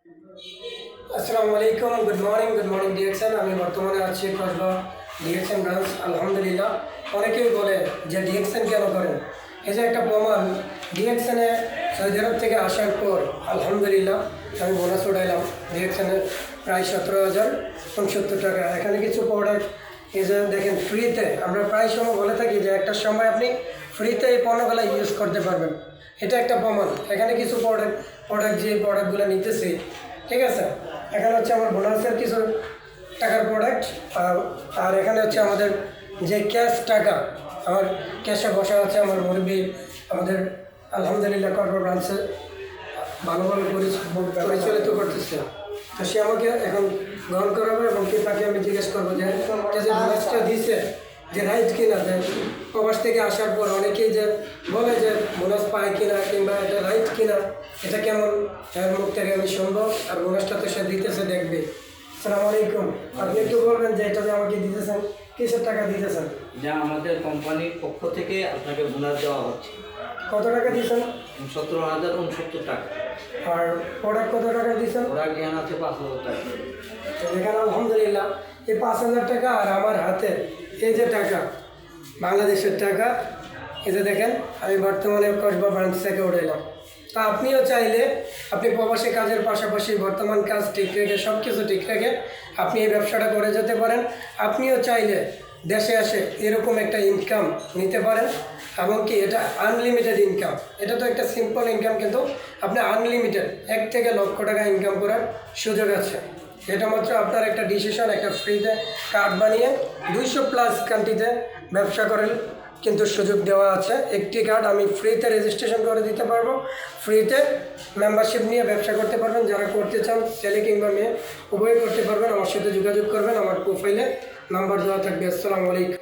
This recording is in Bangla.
আসসালামু আলাইকুম, গুড মর্নিং ডিএক্সএন। আমি বর্তমানে আছি কসবা ডিএক্সএন ব্রাঞ্চ। আলহামদুলিল্লাহ, অনেকেই বলে যে ডিএক্সএন কেন করেন, এই যে একটা প্রমাণ। ডিএক্সএনে সৌদি আরব থেকে আসার পর আলহামদুলিল্লাহ আমি বোনাস উঠাইলাম ডিএক্সএনের প্রায় 17,069 টাকা। এখানে কিছু প্রোডাক্ট এই যে দেখেন ফ্রিতে, আমরা প্রায় সময় বলে থাকি যে একটা সময় আপনি ফ্রিতে এই পণ্যগুলো ইউজ করতে পারবেন, এটা একটা প্রমাণ। এখানে কিছু প্রোডাক্ট যে প্রোডাক্টগুলো নিতেছি, ঠিক আছে, এখানে হচ্ছে আমার বোনাসের কিছু টাকার প্রোডাক্ট, আর এখানে হচ্ছে আমাদের যে ক্যাশ টাকা, আমার ক্যাশে বসা আছে আমার মুরব্বী আমাদের আলহামদুলিল্লাহ কর্পোরেট ব্রাঞ্চে ভালোভাবে পরিচালিত করতেছে। তো সে আমাকে এখন গ্রহণ করাবে এবং কি তাকে আমি জিজ্ঞেস করবো যে বোনাসটা দিছে যে রাইট কিনা, যে প্রবাস থেকে আসার পর অনেকেই যে বলে যে বোনাস পায় কিনা কিংবা এটা রাইট কিনা, এটা কেমন, এর মুখ থেকে আমি শুনবো। আর বোনাসটা তো সে দিতেছে, দেখবে। আসসালামু আলাইকুম, আপনি একটু বলবেন যে এটা যে আমাকে দিতেছেন, কিসের টাকা দিতেছেন? যা আমাদের কোম্পানির পক্ষ থেকে আপনাকে বোনাস দেওয়া হচ্ছে। কত টাকা দিয়েছেন? 17,069 টাকা। আর প্রোডাক্ট কত টাকা দিয়েছেন? ওরা জ্ঞান আছে 5,000 টাকা। এখানে আলহামদুলিল্লাহ এই 5,000 টাকা আর আমার হাতে এই যে টাকা, বাংলাদেশের টাকা, এই যে দেখেন আমি বর্তমানে কসবা ব্রাঞ্চ থেকে উঠাইলাম। তা আপনিও চাইলে আপনি প্রবাসী কাজের পাশাপাশি বর্তমান কাজ ঠিক রেখে সব কিছু ঠিক রেখে আপনি এই ব্যবসাটা করে যেতে পারেন। আপনিও চাইলে দেশে আসে এরকম একটা ইনকাম নিতে পারেন, এবং কি এটা আনলিমিটেড ইনকাম। এটা তো একটা সিম্পল ইনকাম, কিন্তু আপনি আনলিমিটেড 1 থেকে লক্ষ টাকা ইনকাম করার সুযোগ আছে। এটা মাত্র আপনার একটা ডিসিশন, একটা ফ্রিতে কার্ড বানিয়ে 200+ কান্ট্রিতে ব্যবসা করেন কিন্তু সুযোগ দেওয়া আছে। একটি কার্ড আমি ফ্রিতে রেজিস্ট্রেশন করে দিতে পারবো, ফ্রিতে মেম্বারশিপ নিয়ে ব্যবসা করতে পারবেন। যারা করতে চান, ছেলে কিংবা মেয়ে উভয় করতে পারবেন। আমার সাথে যোগাযোগ করবেন, আমার প্রোফাইলে নাম্বার দেওয়া থাকবে। আসসালামু আলাইকুম।